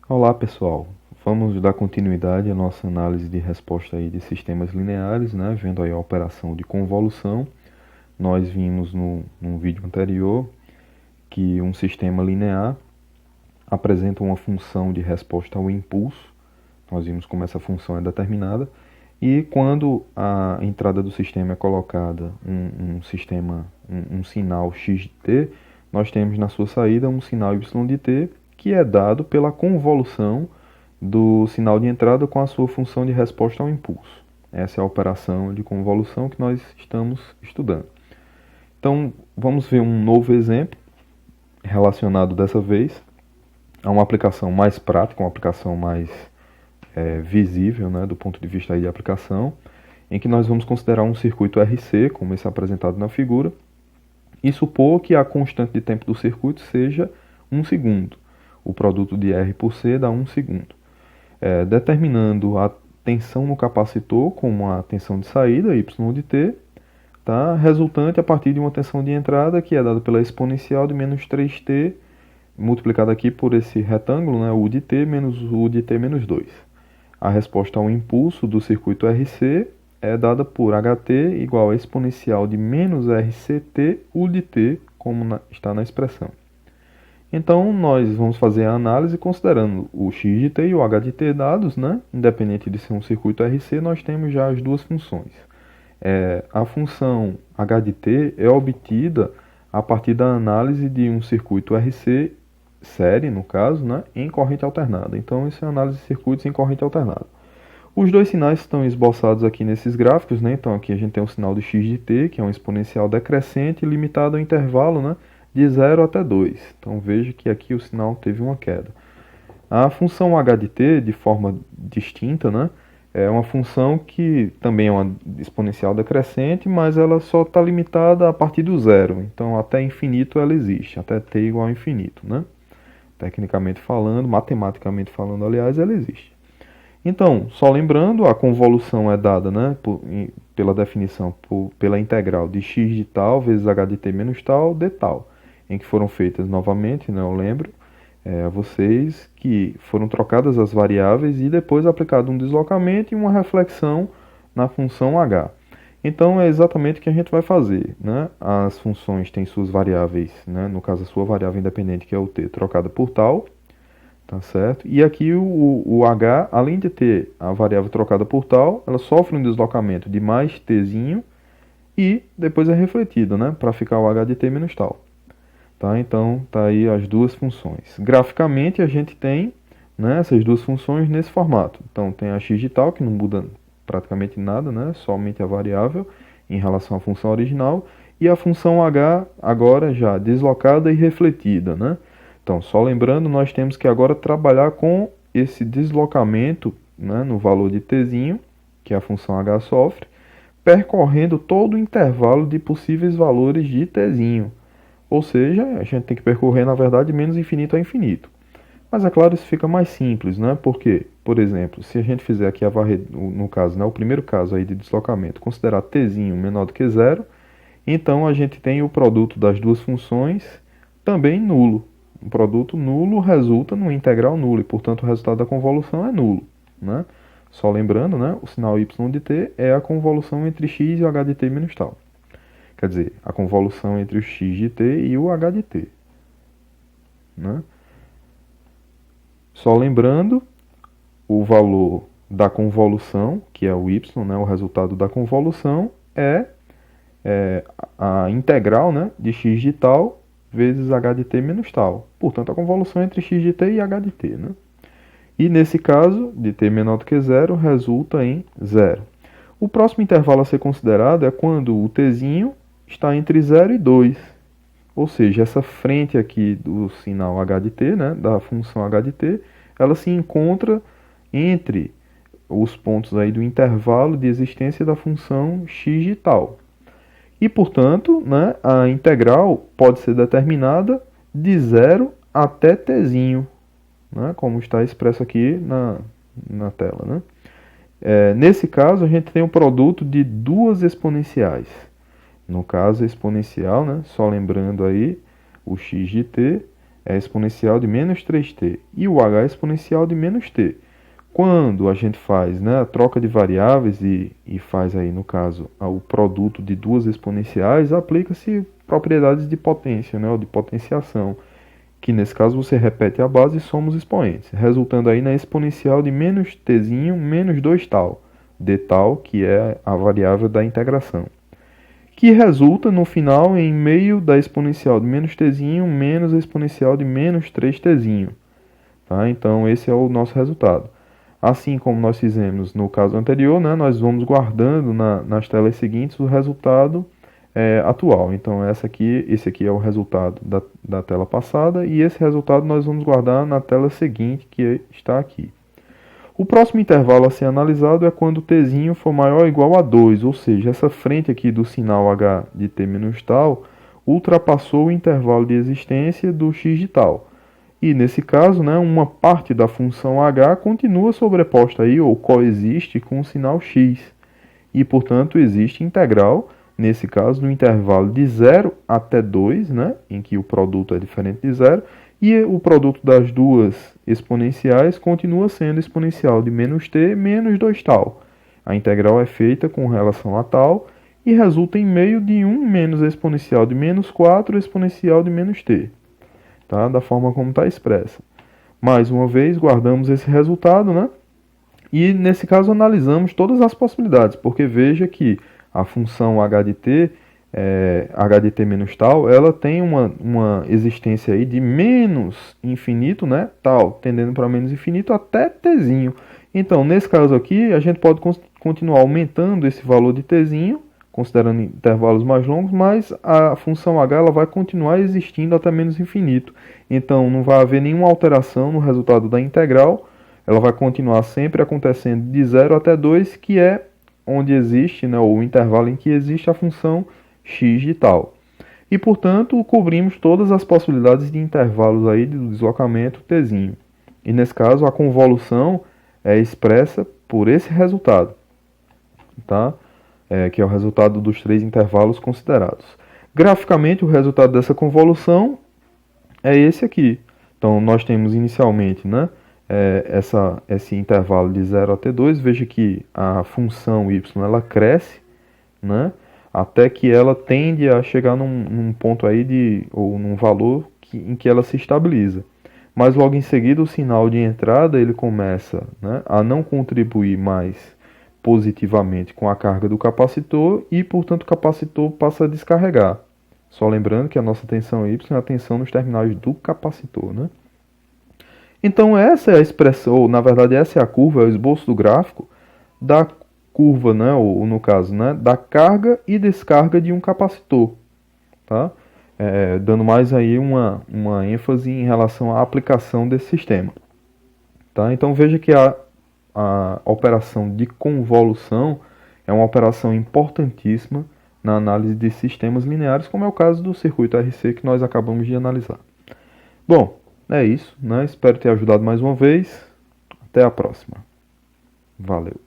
Olá pessoal, vamos dar continuidade à nossa análise de resposta aí de sistemas lineares, né? Vendo aí a operação de convolução. Nós vimos num vídeo anterior que um sistema linear apresenta uma função de resposta ao impulso. Nós vimos como essa função é determinada. E quando a entrada do sistema é colocada um sinal x de t, nós temos na sua saída um sinal y de t, que é dado pela convolução do sinal de entrada com a sua função de resposta ao impulso. Essa é a operação de convolução que nós estamos estudando. Então, vamos ver um novo exemplo relacionado dessa vez a uma aplicação mais prática, uma aplicação mais visível, né, do ponto de vista aí de aplicação, em que nós vamos considerar um circuito RC, como esse apresentado na figura, e supor que a constante de tempo do circuito seja 1 segundo. O produto de R por C dá 1 segundo. Determinando a tensão no capacitor como a tensão de saída, Y de T, tá? Resultante a partir de uma tensão de entrada que é dada pela exponencial de menos 3T, multiplicada aqui por esse retângulo, né, U de T menos U de T menos 2. A resposta ao impulso do circuito RC é dada por HT igual a exponencial de menos RCT U de T, como está na expressão. Então, nós vamos fazer a análise considerando o x de t e o h de t dados, né? Independente de ser um circuito RC, nós temos já as duas funções. A função h de t é obtida a partir da análise de um circuito RC série, no caso, né? Em corrente alternada. Então, isso é a análise de circuitos em corrente alternada. Os dois sinais estão esboçados aqui nesses gráficos, né? Então, aqui a gente tem o sinal de x de t, que é um exponencial decrescente limitado ao intervalo, né, de 0 até 2. Então veja que aqui o sinal teve uma queda. A função h de t, de forma distinta, né, é uma função que também é uma exponencial decrescente, mas ela só está limitada a partir do zero. Então até infinito ela existe, até t igual a infinito, né? Tecnicamente falando, matematicamente falando, aliás, ela existe. Então, só lembrando, a convolução é dada, né, pela definição, pela integral de x de tal vezes h de t menos tal de tal, em que foram feitas novamente, né, eu lembro a vocês que foram trocadas as variáveis e depois aplicado um deslocamento e uma reflexão na função h. Então é exatamente o que a gente vai fazer, né? As funções têm suas variáveis, né, no caso a sua variável independente, que é o t, trocada por tal, tá certo? E aqui o h, além de ter a variável trocada por tal, ela sofre um deslocamento de mais tzinho e depois é refletida, né, para ficar o h de t menos tal. Tá? Então, tá aí as duas funções. Graficamente, a gente tem, né, essas duas funções nesse formato. Então, tem a x de tal, que não muda praticamente nada, né, somente a variável em relação à função original, e a função h agora já deslocada e refletida, né? Então, só lembrando, nós temos que agora trabalhar com esse deslocamento, né, no valor de tzinho, que a função h sofre, percorrendo todo o intervalo de possíveis valores de tzinho. Ou seja, a gente tem que percorrer, na verdade, menos infinito a infinito. Mas, é claro, isso fica mais simples, né? Porque, por exemplo, se a gente fizer aqui a varrer, no caso, né, o primeiro caso aí de deslocamento, considerar tzinho menor do que zero, então a gente tem o produto das duas funções também nulo. Um produto nulo resulta numa integral nula e, portanto, o resultado da convolução é nulo, né? Só lembrando, né, o sinal y de t é a convolução entre x e o h de t menos tal. Quer dizer, a convolução entre o x de t e o h de t, né? Só lembrando, o valor da convolução, que é o y, né, o resultado da convolução, é a integral, né, de x de tal vezes h de t menos tal. Portanto, a convolução entre x de t e h de t, né? E nesse caso, de t menor do que zero, resulta em zero. O próximo intervalo a ser considerado é quando o tzinho está entre 0 e 2. Ou seja, essa frente aqui do sinal h de t, né, da função h de t, ela se encontra entre os pontos aí do intervalo de existência da função x de tal. E, portanto, né, a integral pode ser determinada de 0 até tzinho, né, como está expresso aqui na tela, né? Nesse caso, a gente tem o produto de duas exponenciais. No caso exponencial, né, só lembrando aí, o x de t é exponencial de menos 3t e o h é exponencial de menos t. Quando a gente faz, né, a troca de variáveis e faz aí, no caso, o produto de duas exponenciais, aplica-se propriedades de potência, né, ou de potenciação, que nesse caso você repete a base e soma os expoentes, resultando aí na exponencial de menos t menos 2 tal, d tal, que é a variável da integração, que resulta no final em meio da exponencial de menos t menos a exponencial de menos 3t. Tá? Então esse é o nosso resultado. Assim como nós fizemos no caso anterior, né, nós vamos guardando nas telas seguintes o resultado atual. Então esse aqui é o resultado da tela passada e esse resultado nós vamos guardar na tela seguinte, que está aqui. O próximo intervalo a ser analisado é quando t for maior ou igual a 2, ou seja, essa frente aqui do sinal h de t menos tal ultrapassou o intervalo de existência do x de tal. E nesse caso, né, uma parte da função h continua sobreposta aí, ou coexiste com o sinal x. E, portanto, existe integral, nesse caso, no intervalo de 0 até 2, né, em que o produto é diferente de 0, e o produto das duas exponenciais continua sendo exponencial de menos t menos 2 tal. A integral é feita com relação a tal e resulta em meio de 1 menos a exponencial de menos 4 exponencial de menos t. Tá? Da forma como está expressa. Mais uma vez, guardamos esse resultado, né? E nesse caso analisamos todas as possibilidades, porque veja que a função h de t, h de t menos tal, ela tem uma existência aí de menos infinito, né? Tal, tendendo para menos infinito até t. Então, nesse caso aqui, a gente pode continuar aumentando esse valor de t, considerando intervalos mais longos, mas a função h ela vai continuar existindo até menos infinito. Então não vai haver nenhuma alteração no resultado da integral, ela vai continuar sempre acontecendo de 0 até 2, que é onde existe, né, o intervalo em que existe a função x de tal. E, portanto, cobrimos todas as possibilidades de intervalos aí de deslocamento t. E nesse caso a convolução é expressa por esse resultado, tá? Que é o resultado dos três intervalos considerados. Graficamente, o resultado dessa convolução é esse aqui. Então, nós temos inicialmente, né, esse intervalo de 0 até 2. Veja que a função y ela cresce, né, até que ela tende a chegar num ponto aí ou num valor em que ela se estabiliza. Mas logo em seguida o sinal de entrada ele começa, né, a não contribuir mais positivamente com a carga do capacitor e, portanto, o capacitor passa a descarregar. Só lembrando que a nossa tensão Y é a tensão nos terminais do capacitor, né? Então essa é a expressão, ou na verdade essa é a curva, é o esboço do gráfico da curva, né, ou no caso, né, da carga e descarga de um capacitor, tá? Dando mais aí uma ênfase em relação à aplicação desse sistema, tá? Então veja que a operação de convolução é uma operação importantíssima na análise de sistemas lineares, como é o caso do circuito RC que nós acabamos de analisar. Bom, é isso, né? Espero ter ajudado mais uma vez. Até a próxima. Valeu.